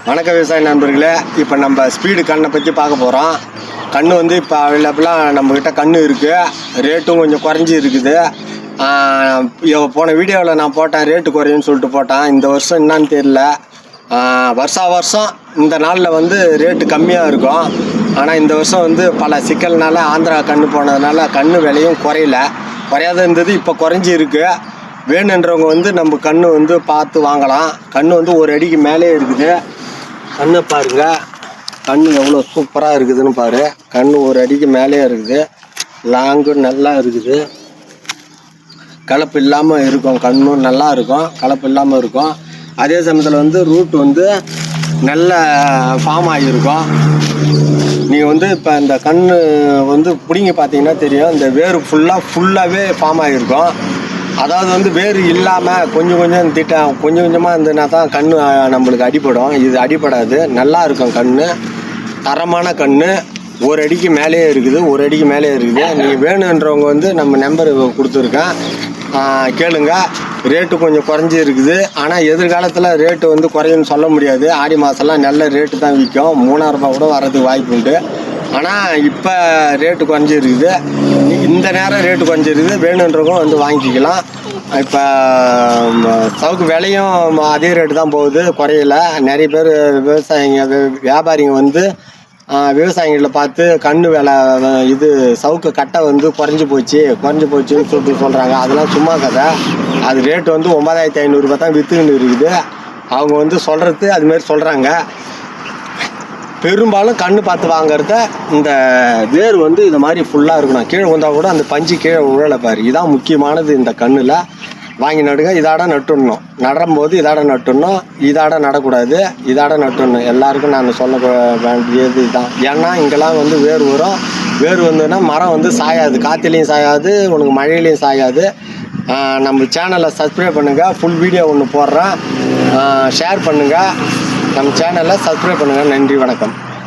வணக்க விவசாய நண்பர்களே, இப்போ நம்ம ஸ்பீடு கண்ணை பற்றி பார்க்க போகிறோம். கன்று வந்து இப்போ அவைலபிளாக நம்மக்கிட்ட கன்று இருக்குது. ரேட்டும் கொஞ்சம் குறைஞ்சி இருக்குது. போன வீடியோவில் நான் போட்டேன், ரேட்டு குறையுன்னு சொல்லிட்டு போட்டேன். இந்த வருஷம் என்னான்னு தெரியல. வருஷம் இந்த நாளில் வந்து ரேட்டு கம்மியாக இருக்கும். ஆனால் இந்த வருஷம் வந்து பல சிக்கல்னால ஆந்திரா கன்று போனதுனால கன்று விலையும் குறையாத இருந்தது, இப்போ குறைஞ்சி இருக்குது. வேணுன்றவங்க வந்து நம்ம கன்று வந்து பார்த்து வாங்கலாம். கன்று வந்து ஒரு அடிக்கு மேலே இருக்குது. கண்ணை பாருங்க, கன்று எவ்வளோ சூப்பராக இருக்குதுன்னு பாரு. கன்று ஒரு அடிக்கு மேலே இருக்குது. லாங்கு நல்லா இருக்குது. கலப்பு இல்லாமல் இருக்கும். கண்ணும் நல்லா இருக்கும், கலப்பு இல்லாமல் இருக்கும். அதே சமயத்தில் வந்து ரூட் வந்து நல்ல ஃபார்ம் ஆகியிருக்கும். நீங்கள் வந்து இப்போ இந்த கன்று வந்து பிடிங்கி பார்த்தீங்கன்னா தெரியும், இந்த வேறு ஃபுல்லாகவே ஃபார்ம் ஆகியிருக்கும். அதாவது வந்து வேறு இல்லாமல் கொஞ்சம் கொஞ்சமாக இருந்ததுனா தான் கன்று நம்மளுக்கு அடிப்படும். இது அடிப்படாது, நல்லா இருக்கும். கன்று தரமான கன்று, ஒரு அடிக்கு மேலேயே இருக்குது. நீங்கள் வேணுன்றவங்க வந்து நம்ம நம்பர் கொடுத்துருக்கேன், கேளுங்க. ரேட்டு கொஞ்சம் குறைஞ்சி இருக்குது. ஆனால் எதிர்காலத்தில் ரேட்டு வந்து குறையுன்னு சொல்ல முடியாது. ஆடி மாதம்லாம் நல்ல ரேட்டு தான் விற்கும். 3000 ரூபா கூட வரதுக்கு வாய்ப்பு உண்டு. ஆனால் இப்போ ரேட்டு குறைஞ்சி இருக்குது. இந்த நேரம் ரேட்டு குறைஞ்சி இருக்குது. வேணுன்றவங்க வந்து வாங்கிக்கலாம். இப்போ சவுக்கு விலையும் அதே ரேட்டு தான் போகுது, குறையல. நிறைய பேர் வியாபாரிங்க வந்து விவசாயிகளை பார்த்து கன்று விலை இது சவுக்கு கட்டை வந்து குறைஞ்சி போச்சுன்னு சொல்லிட்டு சொல்கிறாங்க. அதெல்லாம் சும்மா கதை. அது ரேட்டு வந்து 9500 ரூபா தான் விற்றுக்கின்னு இருக்குது. அவங்க வந்து சொல்கிறது அதுமாரி சொல்கிறாங்க. பெரும்பாலும் கன்று பார்த்து வாங்கிறத இந்த வேர் வந்து இது மாதிரி ஃபுல்லாக இருக்கணும். கீழே வந்தால் கூட அந்த பஞ்சு கீழே உழலை பாரு. இதான் முக்கியமானது. இந்த கண்ணில் வாங்கி நடுங்க. இதாட நட்டுடணும். நடும்போது இதாட நட்டுடணும், இதாட நடக்கூடாது. இதாட நட்டுடணும். எல்லாருக்கும் நான் சொல்ல வேண்டியது இதுதான். ஏன்னா இங்கெல்லாம் வந்து வேர் வரும். வேர் வந்ததுன்னா மரம் வந்து சாயாது, காற்றுலையும் சாயாது, உனக்கு மழையிலையும் சாயாது. நம்ம சேனலை சப்ஸ்கிரைப் பண்ணுங்கள். ஃபுல் வீடியோ ஒன்று போடுறேன், ஷேர் பண்ணுங்கள். நம்ம சேனலை சப்ஸ்கிரைப் பண்ணுங்கள். நன்றி, வணக்கம்.